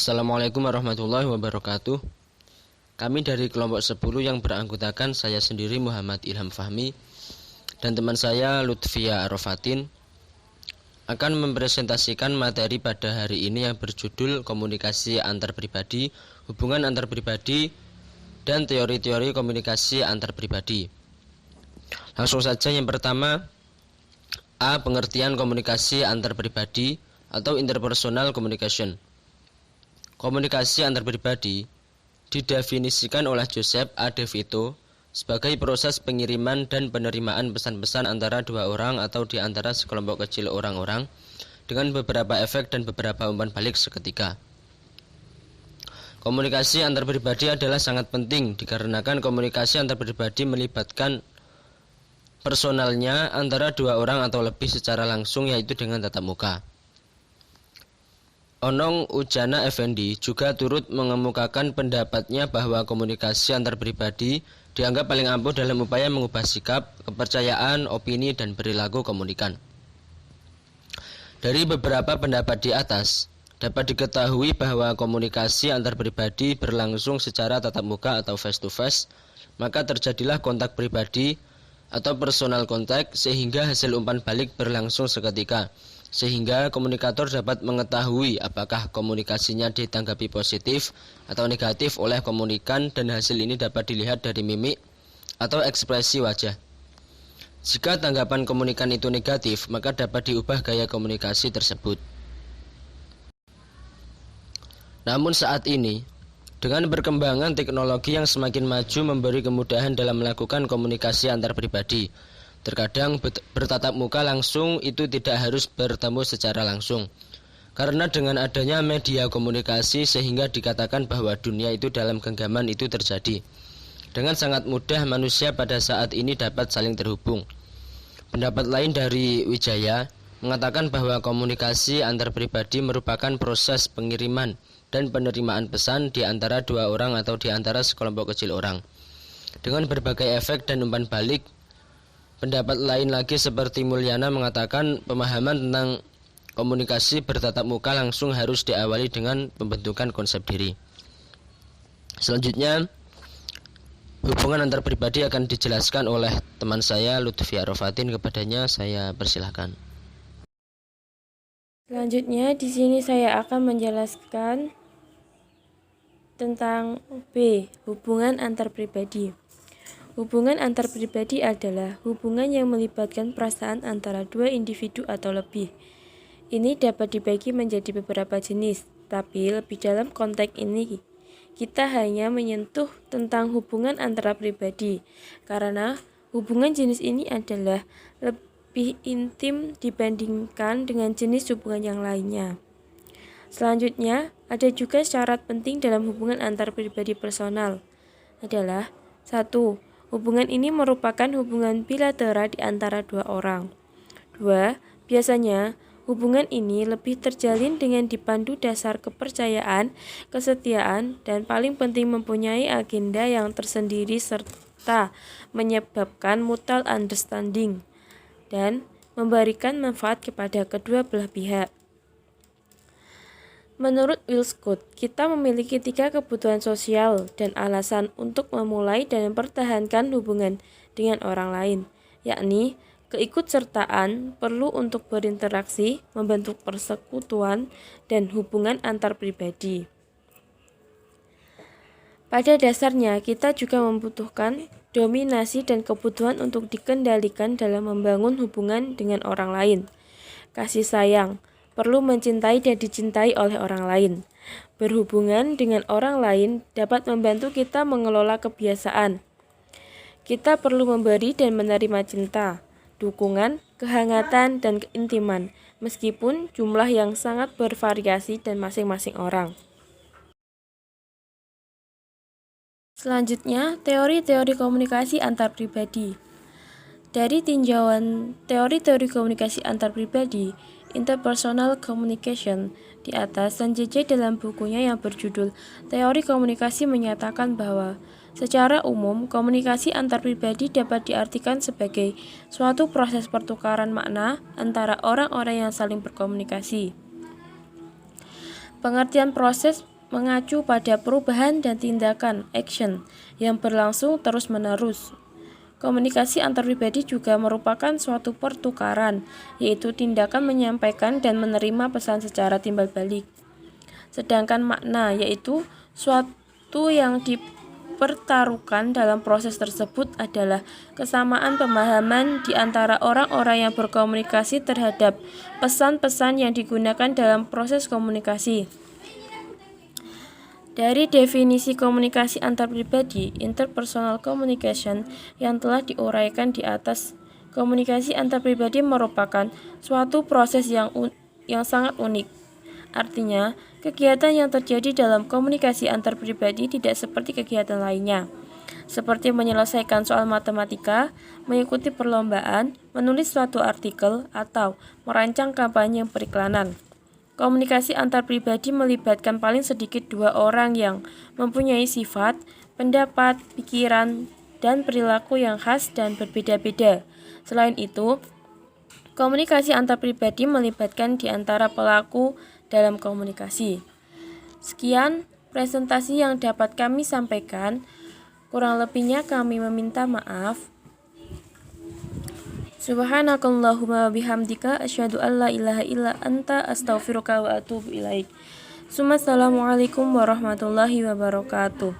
Assalamualaikum warahmatullahi wabarakatuh. Kami dari kelompok 10 yang beranggotakan saya sendiri Muhammad Ilham Fahmi dan teman saya Lutfia Arofatin akan mempresentasikan materi pada hari ini yang berjudul komunikasi antar pribadi, hubungan antar pribadi, dan teori-teori komunikasi antar pribadi. Langsung saja yang pertama, A. Pengertian komunikasi antar pribadi atau interpersonal communication. Komunikasi antar pribadi didefinisikan oleh Joseph A. De Vito sebagai proses pengiriman dan penerimaan pesan-pesan antara dua orang atau di antara sekelompok kecil orang-orang dengan beberapa efek dan beberapa umpan balik seketika. Komunikasi antar pribadi adalah sangat penting dikarenakan komunikasi antar pribadi melibatkan personalnya antara dua orang atau lebih secara langsung, yaitu dengan tatap muka. Onong Ujana Effendi juga turut mengemukakan pendapatnya bahwa komunikasi antar pribadi dianggap paling ampuh dalam upaya mengubah sikap, kepercayaan, opini, dan perilaku komunikan. Dari beberapa pendapat di atas, dapat diketahui bahwa komunikasi antar pribadi berlangsung secara tatap muka atau face to face, maka terjadilah kontak pribadi atau personal contact sehingga hasil umpan balik berlangsung seketika, sehingga komunikator dapat mengetahui apakah komunikasinya ditanggapi positif atau negatif oleh komunikan, dan hasil ini dapat dilihat dari mimik atau ekspresi wajah. Jika tanggapan komunikan itu negatif, maka dapat diubah gaya komunikasi tersebut. Namun saat ini, dengan perkembangan teknologi yang semakin maju memberi kemudahan dalam melakukan komunikasi antar pribadi. Terkadang bertatap muka langsung itu tidak harus bertemu secara langsung. Karena dengan adanya media komunikasi sehingga dikatakan bahwa dunia itu dalam genggaman itu terjadi. Dengan sangat mudah manusia pada saat ini dapat saling terhubung. Pendapat lain dari Wijaya mengatakan bahwa komunikasi antar pribadi merupakan proses pengiriman dan penerimaan pesan di antara dua orang atau di antara sekelompok kecil orang, dengan berbagai efek dan umpan balik. Pendapat lain lagi seperti Mulyana mengatakan pemahaman tentang komunikasi bertatap muka langsung harus diawali dengan pembentukan konsep diri. Selanjutnya, hubungan antar pribadi akan dijelaskan oleh teman saya Lutfia Arofatin. Kepadanya saya persilahkan. Selanjutnya di sini saya akan menjelaskan tentang B. Hubungan antar pribadi. Hubungan antar pribadi adalah hubungan yang melibatkan perasaan antara dua individu atau lebih. Ini dapat dibagi menjadi beberapa jenis, tapi lebih dalam konteks ini kita hanya menyentuh tentang hubungan antara pribadi, karena hubungan jenis ini adalah lebih intim dibandingkan dengan jenis hubungan yang lainnya. Selanjutnya, ada juga syarat penting dalam hubungan antar pribadi personal adalah 1. Hubungan ini merupakan hubungan bilateral di antara dua orang. 2. Biasanya, hubungan ini lebih terjalin dengan dipandu dasar kepercayaan, kesetiaan, dan paling penting mempunyai agenda yang tersendiri serta menyebabkan mutual understanding dan memberikan manfaat kepada kedua belah pihak. Menurut Will Scott, kita memiliki 3 kebutuhan sosial dan alasan untuk memulai dan mempertahankan hubungan dengan orang lain, yakni keikutsertaan, perlu untuk berinteraksi, membentuk persekutuan, dan hubungan antar pribadi. Pada dasarnya, kita juga membutuhkan dominasi dan kebutuhan untuk dikendalikan dalam membangun hubungan dengan orang lain. Kasih sayang, perlu mencintai dan dicintai oleh orang lain. Berhubungan dengan orang lain dapat membantu kita mengelola kebiasaan. Kita perlu memberi dan menerima cinta, dukungan, kehangatan, dan keintiman, meskipun jumlah yang sangat bervariasi dan masing-masing orang. Selanjutnya, teori-teori komunikasi antar pribadi. Dari tinjauan teori-teori komunikasi antar pribadi, interpersonal communication di atas, dan JJ dalam bukunya yang berjudul Teori Komunikasi menyatakan bahwa secara umum komunikasi antar pribadi dapat diartikan sebagai suatu proses pertukaran makna antara orang-orang yang saling berkomunikasi. Pengertian proses mengacu pada perubahan dan tindakan action yang berlangsung terus-menerus. Komunikasi antarpribadi juga merupakan suatu pertukaran, yaitu tindakan menyampaikan dan menerima pesan secara timbal balik. Sedangkan makna, yaitu suatu yang dipertaruhkan dalam proses tersebut adalah kesamaan pemahaman di antara orang-orang yang berkomunikasi terhadap pesan-pesan yang digunakan dalam proses komunikasi. Dari definisi komunikasi antarpribadi, interpersonal communication, yang telah diuraikan di atas, komunikasi antarpribadi merupakan suatu proses yang sangat unik. Artinya, kegiatan yang terjadi dalam komunikasi antarpribadi tidak seperti kegiatan lainnya, seperti menyelesaikan soal matematika, mengikuti perlombaan, menulis suatu artikel, atau merancang kampanye periklanan. Komunikasi antarpribadi melibatkan paling sedikit 2 orang yang mempunyai sifat, pendapat, pikiran, dan perilaku yang khas dan berbeda-beda. Selain itu, komunikasi antarpribadi melibatkan di antara pelaku dalam komunikasi. Sekian presentasi yang dapat kami sampaikan. Kurang lebihnya kami meminta maaf. Subhanakallahumma bihamdika asyhadu an la ilaha illa anta astaghfiruka wa atubu ilaik. Assalamualaikum warahmatullahi wabarakatuh.